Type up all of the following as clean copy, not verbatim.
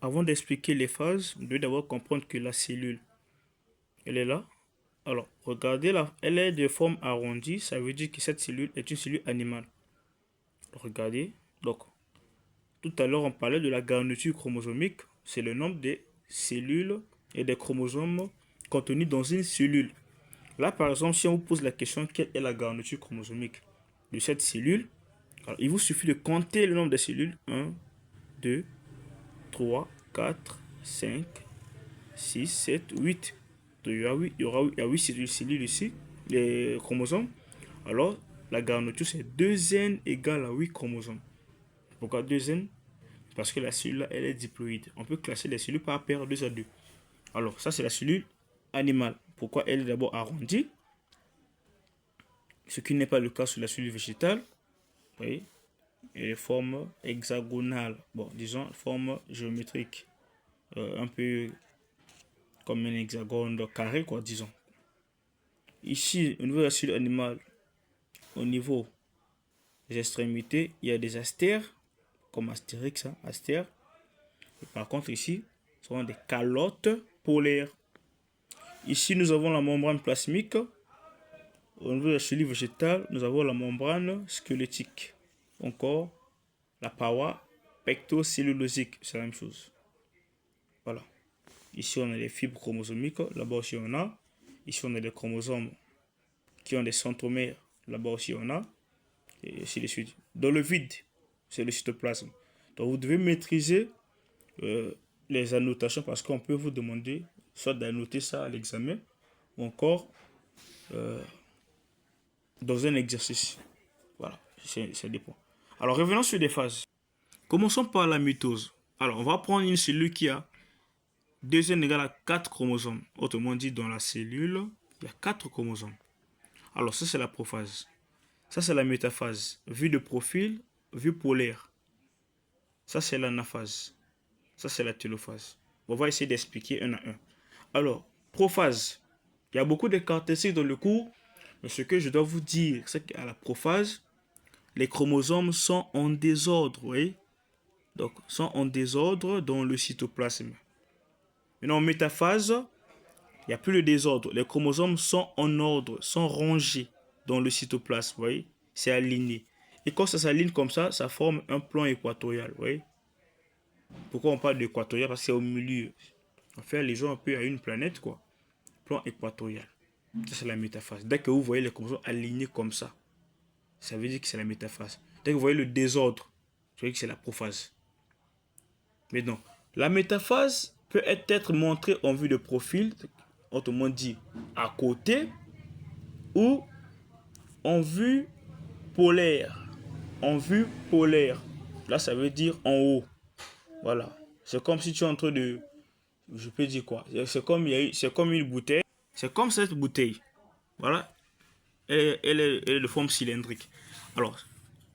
avant d'expliquer les phases, vous devez d'abord comprendre que la cellule, elle est là. Alors, regardez là, elle est de forme arrondie, ça veut dire que cette cellule est une cellule animale. Regardez, donc, tout à l'heure on parlait de la garniture chromosomique, c'est le nombre des cellules et des chromosomes contenus dans une cellule. Là, par exemple, si on vous pose la question, quelle est la garniture chromosomique de cette cellule, alors, il vous suffit de compter le nombre de cellules. 1, 2, 3, 4, 5, 6, 7, 8. Donc, il y a 8 cellules ici, les chromosomes. Alors, la garniture, c'est 2n égale à 8 chromosomes. Pourquoi 2n? Parce que la cellule, elle est diploïde. On peut classer les cellules par paire 2 à 2. Alors, ça, c'est la cellule animale. Pourquoi elle est d'abord arrondie? Ce qui n'est pas le cas sur la cellule végétale. Vous voyez, et les formes hexagonales, bon, disons forme géométrique, un peu comme un hexagone carré, quoi, disons. Ici, au niveau de la cellule animale, au niveau des extrémités, il y a des astères, comme Astérix, hein, astère. Et par contre, ici, ce sont des calottes polaires. Ici, nous avons la membrane plasmique. Au niveau de la cellule végétale, nous avons la membrane squelettique. Encore, la paroi pectocellulosique, c'est la même chose. Voilà. Ici, on a les fibres chromosomiques. Là-bas aussi, on a. Ici, on a des chromosomes qui ont des centromères. Là-bas aussi, on a. Et ainsi de suite. Dans le vide, c'est le cytoplasme. Donc, vous devez maîtriser les annotations parce qu'on peut vous demander soit d'annoter ça à l'examen ou encore dans un exercice. Voilà, ça dépend. Alors, revenons sur les phases. Commençons par la mitose. Alors, on va prendre une cellule qui a 2n égale à 4 chromosomes. Autrement dit, dans la cellule, il y a 4 chromosomes. Alors, ça, c'est la prophase. Ça, c'est la métaphase. Vue de profil, vue polaire. Ça, c'est l'anaphase. Ça, c'est la télophase. On va essayer d'expliquer un à un. Alors, prophase. Il y a beaucoup de caractéristiques dans le cours, mais ce que je dois vous dire, c'est qu'à la prophase, les chromosomes sont en désordre, vous voyez? Donc, sont en désordre dans le cytoplasme. Maintenant, en métaphase, il n'y a plus de désordre. Les chromosomes sont en ordre, sont rangés dans le cytoplasme, vous voyez? C'est aligné. Et quand ça s'aligne comme ça forme un plan équatorial, vous voyez? Pourquoi on parle d'équatorial? Parce que c'est au milieu. En fait, les gens un peu à une planète, quoi. Plan équatorial. Ça, c'est la métaphase. Dès que vous voyez les chromosomes alignés comme ça veut dire que c'est la métaphase. Dès que vous voyez le désordre, ça veut dire que c'est la prophase. Mais non. La métaphase peut être montrée en vue de profil, autrement dit à côté, ou en vue polaire. En vue polaire. Là, ça veut dire en haut. Voilà. C'est comme si tu es en train de... Je peux dire quoi? C'est comme une bouteille. C'est comme cette bouteille. Voilà. Elle est de forme cylindrique. Alors,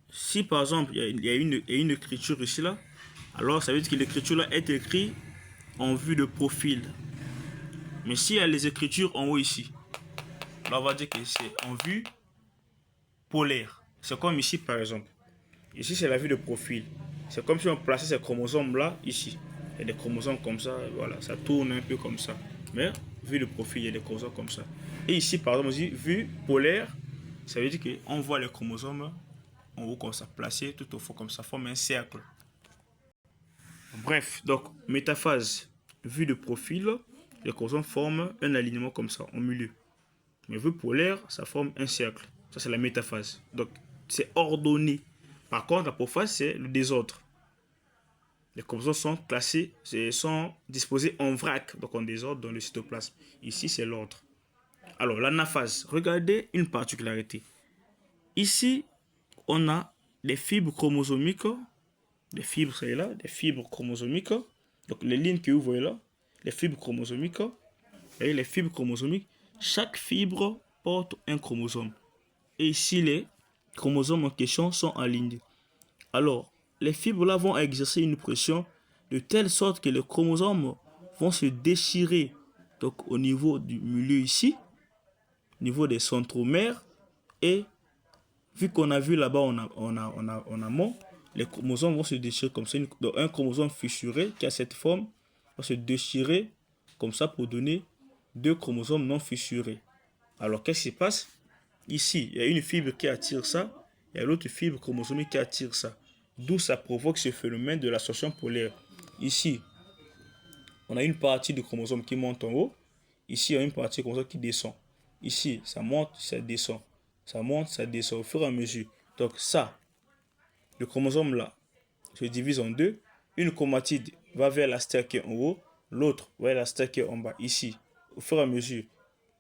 si par exemple, il y a une écriture ici, là, alors ça veut dire que l'écriture là est écrite en vue de profil. Mais s'il y a les écritures en haut ici, là on va dire que c'est en vue polaire. C'est comme ici par exemple. Ici c'est la vue de profil. C'est comme si on plaçait ces chromosomes là ici. Il y a des chromosomes comme ça, voilà, ça tourne un peu comme ça. Mais vue de profil, il y a des chromosomes comme ça. Et ici par exemple, on dit vue polaire, ça veut dire qu'on voit les chromosomes en haut comme ça, placés tout au fond comme ça, forme un cercle. Bref, donc métaphase, vue de profil, les chromosomes forment un alignement comme ça, au milieu. Mais vue polaire, ça forme un cercle. Ça, c'est la métaphase. Donc, c'est ordonné. Par contre, la prophase, c'est le désordre. Les chromosomes sont classés, sont disposés en vrac, donc en désordre dans le cytoplasme. Ici, c'est l'ordre. Alors, l'anaphase, regardez une particularité. Ici, on a des fibres chromosomiques. Des fibres, c'est là, des fibres chromosomiques. Donc, les lignes que vous voyez là, les fibres chromosomiques. Et les fibres chromosomiques, chaque fibre porte un chromosome. Et ici, les chromosomes en question sont alignés. Alors, les fibres là vont exercer une pression de telle sorte que les chromosomes vont se déchirer. Donc, au niveau du milieu ici, au niveau des centromères, et vu qu'on a vu là-bas en amont, les chromosomes vont se déchirer comme ça. Donc un chromosome fissuré qui a cette forme va se déchirer comme ça pour donner 2 chromosomes non fissurés. Alors qu'est-ce qui se passe? Ici, il y a une fibre qui attire ça, et l'autre fibre chromosomique qui attire ça. D'où ça provoque ce phénomène de l'ascension polaire. Ici, on a une partie du chromosome qui monte en haut. Ici, il y a une partie du chromosome qui descend. Ici, ça monte, ça descend. Ça monte, ça descend au fur et à mesure. Donc ça, le chromosome là, se divise en deux. Une chromatide va vers la sphère qui est en haut, l'autre vers la sphère qui est en bas. Ici, au fur et à mesure,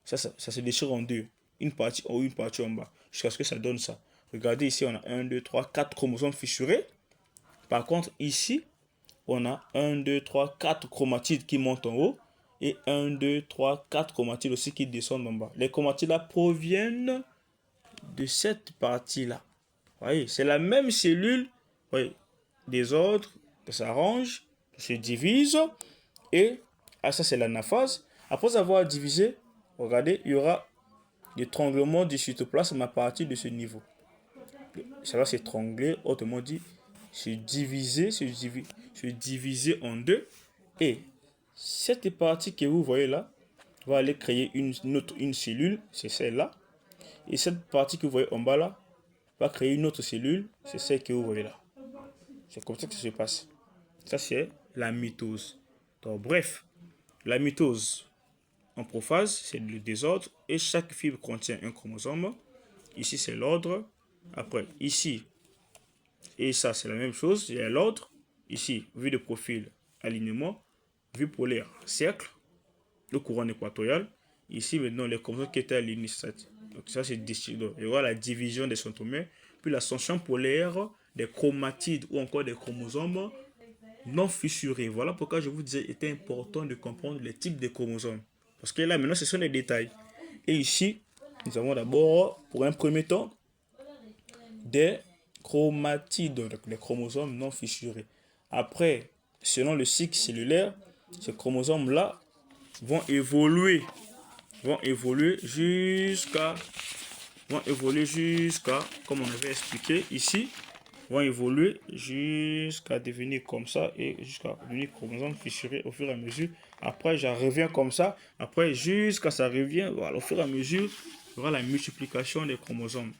ça se déchire en deux. Une partie en haut, une partie en bas. Jusqu'à ce que ça donne ça. Regardez ici, on a 1, 2, 3, 4 chromosomes fissurés. Par contre, ici, on a 1, 2, 3, 4 chromatides qui montent en haut. Et 1, 2, 3, 4 chromatides aussi qui descendent en bas. Les chromatides là proviennent de cette partie-là. Vous voyez, c'est la même cellule. Vous voyez, des autres, ça s'arrange, se divise. Et ça, c'est l'anaphase. Après avoir divisé, regardez, il y aura l'étranglement du cytoplasme à partir de ce niveau. Ça va s'étrangler, autrement dit, se diviser en deux. Et cette partie que vous voyez là va aller créer une cellule, c'est celle-là. Et cette partie que vous voyez en bas là va créer une autre cellule, c'est celle que vous voyez là. C'est comme ça que ça se passe. Ça, c'est la mitose. Donc, bref, la mitose en prophase, c'est le désordre et chaque fibre contient un chromosome. Ici, c'est l'ordre. Après, ici, et ça, c'est la même chose. Il y a l'ordre. Ici, vue de profil, alignement. Vue polaire, cercle. Le courant équatorial. Ici, maintenant, les chromosomes qui étaient alignés. Donc, ça, c'est distinct. Il y aura la division des centromères. Puis l'ascension polaire des chromatides ou encore des chromosomes non fissurés. Voilà pourquoi je vous disais qu'il était important de comprendre les types de chromosomes. Parce que là, maintenant, ce sont les détails. Et ici, nous avons d'abord, pour un premier temps, des chromatides, donc les chromosomes non fissurés. Après, selon le cycle cellulaire, ces chromosomes-là vont évoluer jusqu'à, comme on avait expliqué ici, vont évoluer jusqu'à devenir comme ça et jusqu'à devenir chromosomes fissurés au fur et à mesure. Après, j'en reviens comme ça. Après, jusqu'à ça revient, voilà, au fur et à mesure, il y aura la multiplication des chromosomes.